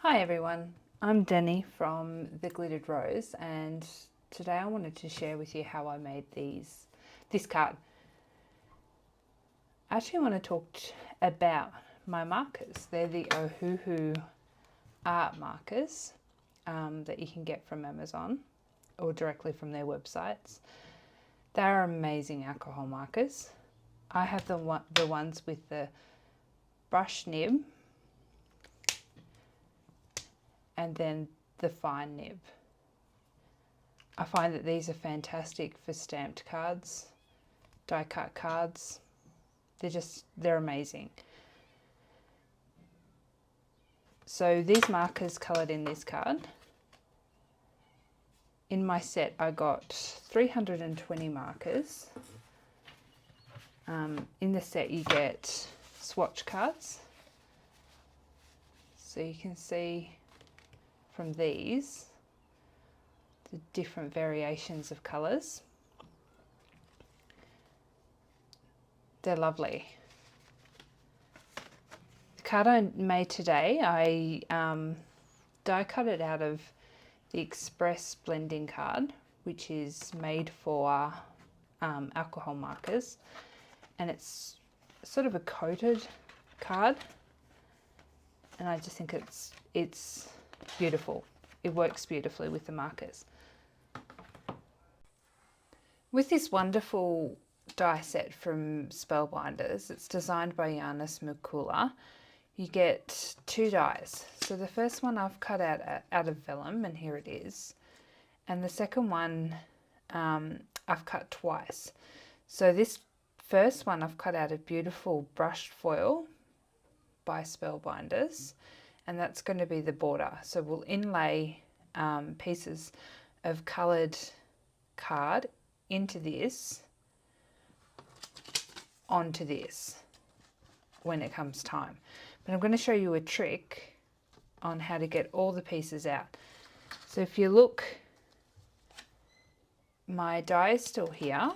Hi everyone, I'm Denny from The Glittered Rose, and today I wanted to share with you how I made this card. I actually want to talk about my markers. They're the Ohuhu markers that you can get from Amazon or directly from their websites. They're amazing alcohol markers. I have the ones with the brush nib and then the fine nib. I find that these are fantastic for stamped cards, die cut cards. They're amazing. So these markers coloured in this card. In my set I got 320 markers. In the set you get swatch cards. So you can see from these the different variations of colours. They're lovely. The card I made today, I die cut it out of the Express blending card, which is made for alcohol markers, and it's sort of a coated card, and I just think it's beautiful. It works beautifully with the markers. With this wonderful die set from Spellbinders, it's designed by Yana Smakula, you get two dies. So the first one I've cut out of vellum, and here it is. And the second one I've cut twice. So this first one I've cut out of beautiful brushed foil by Spellbinders, and that's going to be the border. So we'll inlay pieces of coloured card into this, onto this when it comes time. But I'm going to show you a trick on how to get all the pieces out. So if you look, my die is still here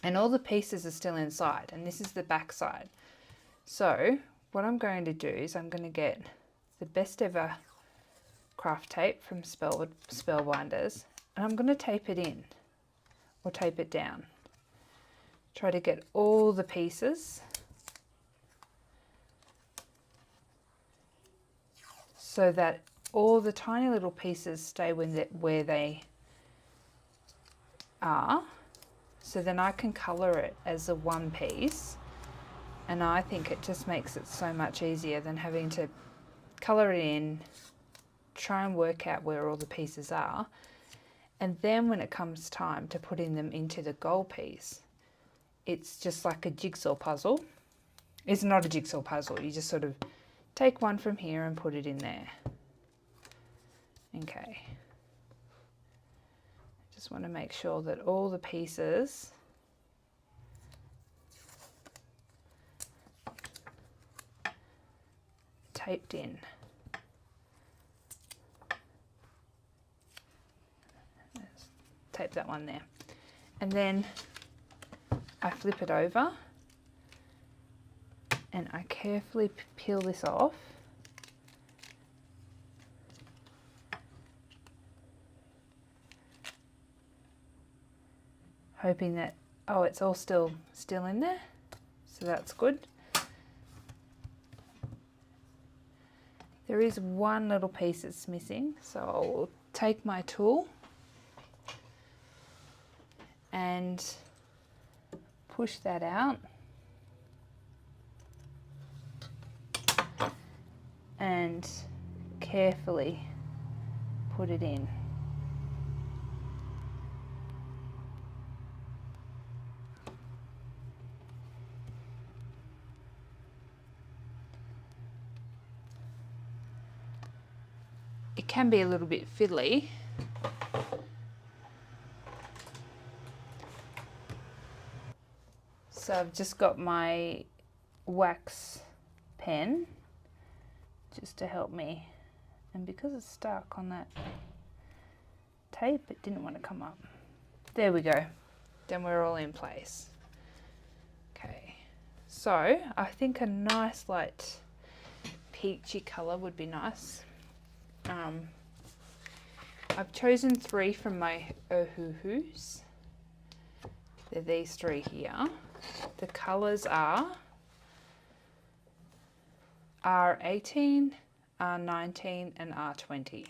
and all the pieces are still inside, and this is the back side. So what I'm going to do is I'm going to get the best ever craft tape from Spellbinders, and I'm going to tape it in or tape it down. Try to get all the pieces so that all the tiny little pieces stay where they are. So then I can colour it as a one piece, and I think it just makes it so much easier than having to colour it in, try and work out where all the pieces are, and then when it comes time to putting them into the gold piece, it's just like a jigsaw puzzle. It's not a jigsaw puzzle, you just sort of take one from here and put it in there. Okay. Just want to make sure that all the pieces taped in. Let's tape that one there. And then I flip it over and I carefully peel this off. Hoping that, oh, it's all still in there, so that's good. There is one little piece that's missing, so I'll take my tool and push that out and carefully put it in. It can be a little bit fiddly. So I've just got my wax pen just to help me, and because it's stuck on that tape, it didn't want to come up. There we go. Then we're all in place. Okay, so I think a nice light peachy colour would be nice. I've chosen 3 from my Ohuhus. They're these 3 here. The colours are R18, R19 and R20.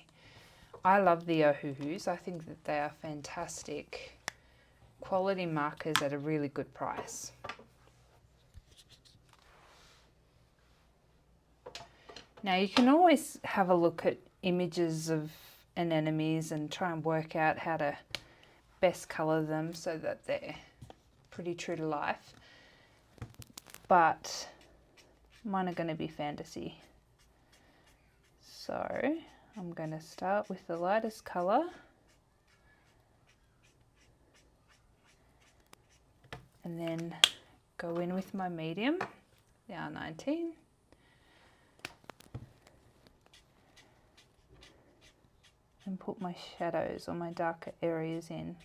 I love the Ohuhus. I think that they are fantastic quality markers at a really good price. Now you can always have a look at images of anemones and try and work out how to best colour them so that they're pretty true to life. But mine are going to be fantasy. So I'm going to start with the lightest colour and then go in with my medium, the R19. And put my shadows or my darker areas in,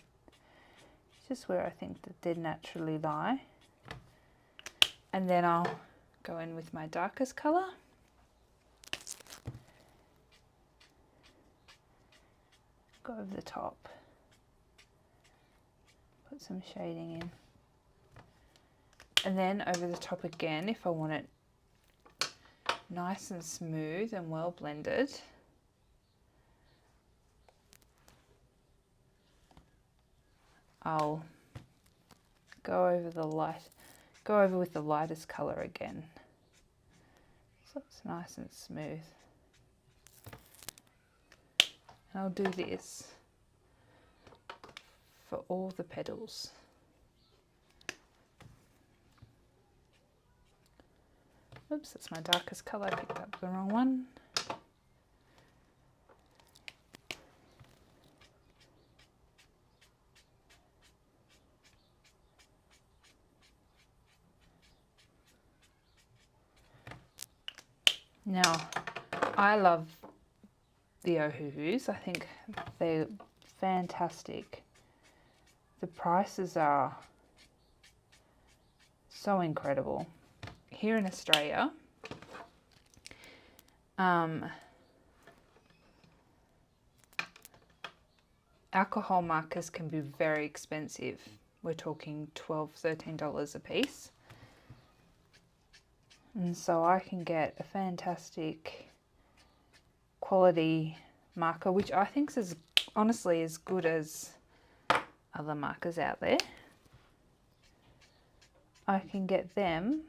just where I think that they naturally lie. And then I'll go in with my darkest colour. Go over the top. Put some shading in. And then over the top again, if I want it nice and smooth and well blended, I'll go over with the lightest colour again, so it's nice and smooth. And I'll do this for all the petals. Oops, that's my darkest colour, I picked up the wrong one. Now, I love the Ohuhus. I think they're fantastic. The prices are so incredible. Here in Australia, alcohol markers can be very expensive. We're talking $12, $13 a piece. And so I can get a fantastic quality marker, which I think is honestly as good as other markers out there. I can get them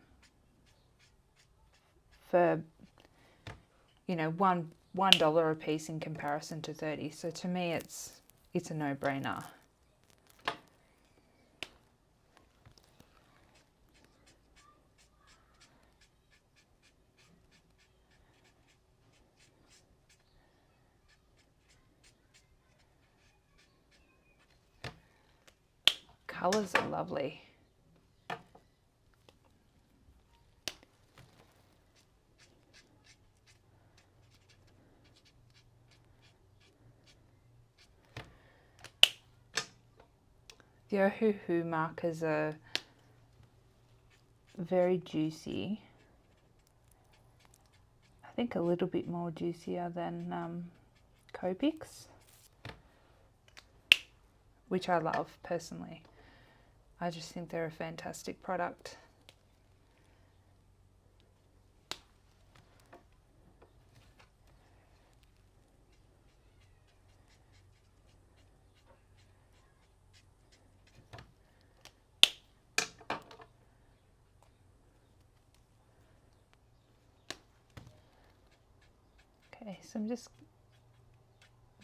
for, you know, $1 a piece in comparison to 30. So to me it's a no-brainer. Colours are lovely. The Ohuhu markers are very juicy. I think a little bit more juicier than Copics, which I love personally. I just think they're a fantastic product. Okay, so I'm just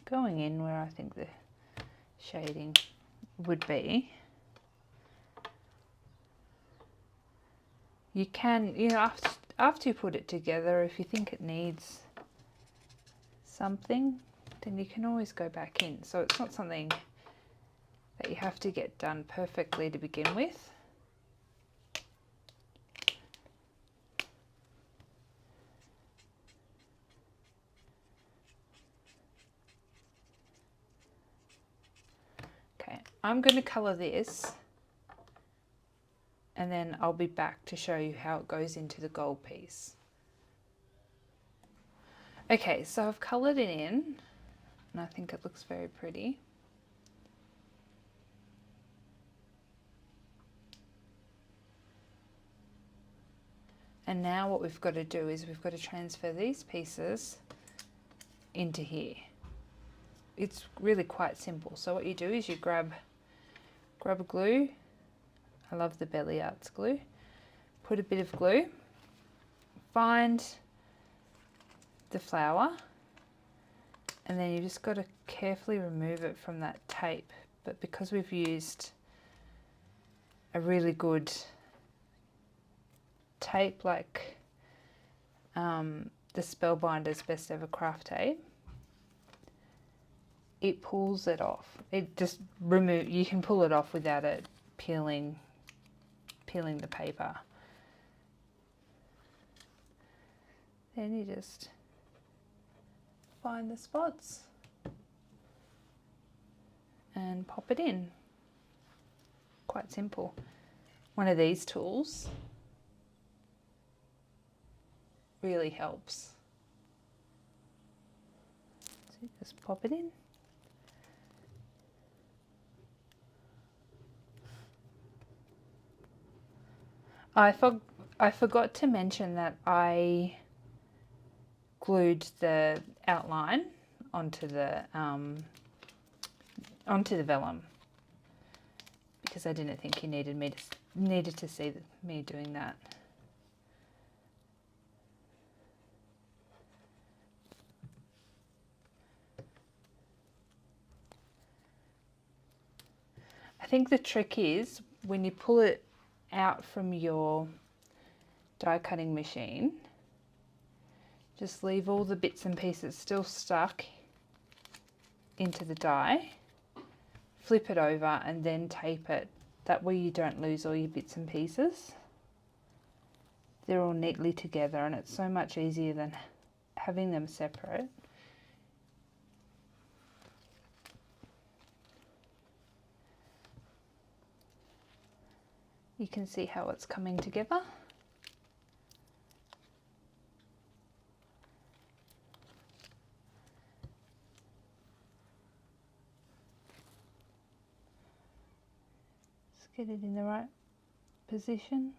going in where I think the shading would be. You can, you know, after you put it together, if you think it needs something, then you can always go back in. So it's not something that you have to get done perfectly to begin with. Okay, I'm going to colour this, and then I'll be back to show you how it goes into the gold piece. Okay, so I've coloured it in and I think it looks very pretty. And now what we've got to do is we've got to transfer these pieces into here. It's really quite simple. So what you do is you grab a glue. I love the Belly Arts glue. Put a bit of glue, find the flower, and then you just got to carefully remove it from that tape. But because we've used a really good tape like the Spellbinders Best Ever Craft Tape, it pulls it off. It just you can pull it off without it peeling the paper. Then you just find the spots and pop it in. Quite simple. One of these tools really helps. So just pop it in. I forgot to mention that I glued the outline onto the vellum because I didn't think you needed to see me doing that. I think the trick is when you pull it out from your die cutting machine, just leave all the bits and pieces still stuck into the die, flip it over and then tape it. That way you don't lose all your bits and pieces. They're all neatly together and it's so much easier than having them separate. You can see how it's coming together. Just get it in the right position.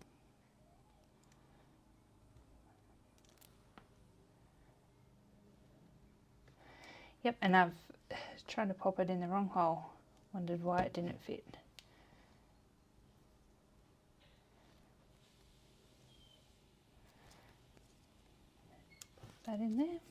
Yep, and I've tried to pop it in the wrong hole. Wondered why it didn't fit. That in there.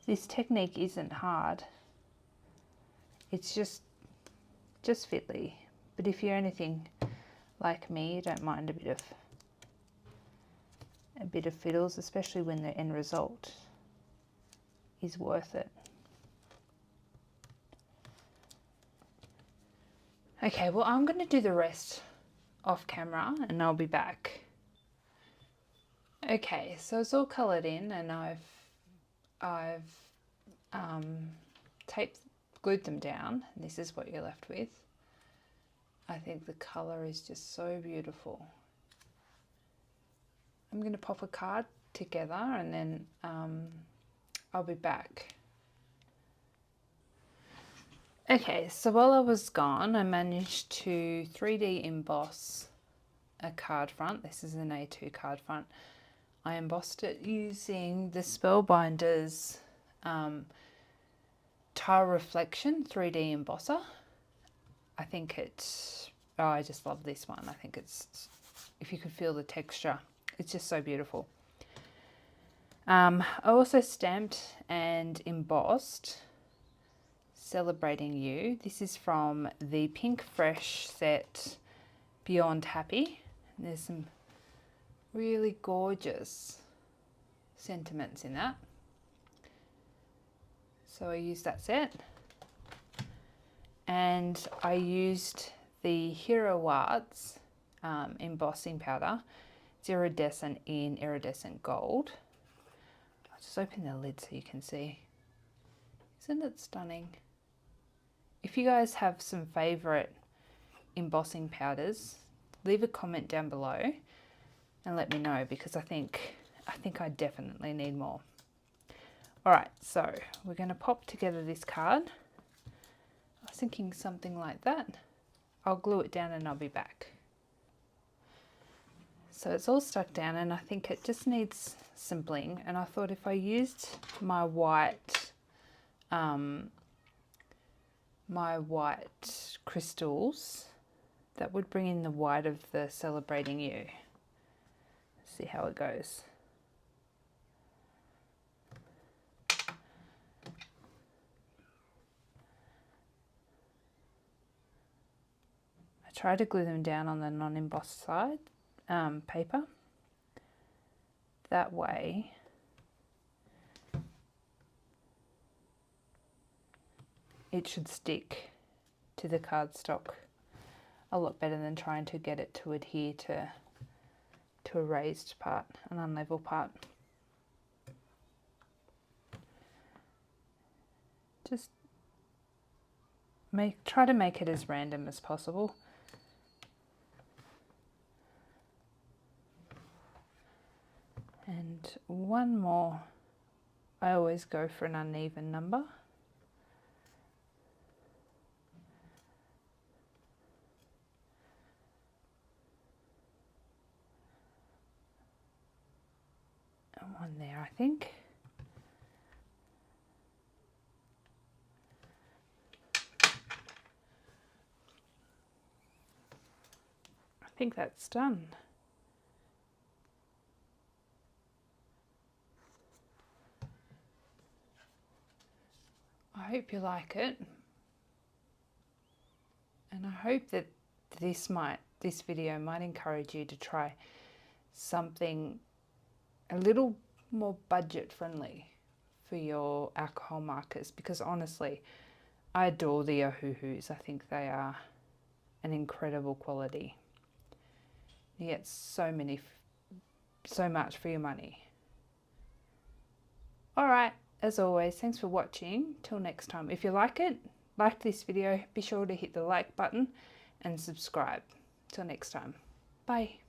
This technique isn't hard. It's just fiddly. But if you're anything like me, you don't mind a bit of fiddles, especially when the end result is worth it. Okay, well I'm going to do the rest off camera and I'll be back. Okay, so it's all coloured in and I've glued them down. And this is what you're left with. I think the colour is just so beautiful. I'm going to pop a card together and then I'll be back. Okay, so while I was gone, I managed to 3D emboss a card front. This is an A2 card front. I embossed it using the Spellbinders Tile Reflection 3D embosser. I think it's, oh, I just love this one. I think it's, if you could feel the texture, it's just so beautiful. I also stamped and embossed Celebrating You. This is from the Pinkfresh set Beyond Happy. There's some really gorgeous sentiments in that. So I used that set. And I used the Hero Arts embossing powder. It's iridescent in iridescent gold. I'll just open the lid so you can see. Isn't it stunning? If you guys have some favourite embossing powders, leave a comment down below and let me know, because I think I definitely need more. Alright, so we're going to pop together this card. I was thinking something like that. I'll glue it down and I'll be back. So it's all stuck down and I think it just needs some bling, and I thought if I used my white crystals, that would bring in the white of the Celebrating You. See how it goes. I try to glue them down on the non-embossed side paper. That way it should stick to the cardstock a lot better than trying to get it to adhere to a raised part, an unlevel part. Just try to make it as random as possible. And one more, I always go for an uneven number. And one there, I think. I think that's done. I hope you like it, and I hope that this video might encourage you to try something a little more budget friendly for your alcohol markers, because honestly I adore the Ohuhus. I think they are an incredible quality. You get so much for your money. Alright, as always, thanks for watching. Till next time. If you liked this video, be sure to hit the like button and subscribe. Till next time. Bye.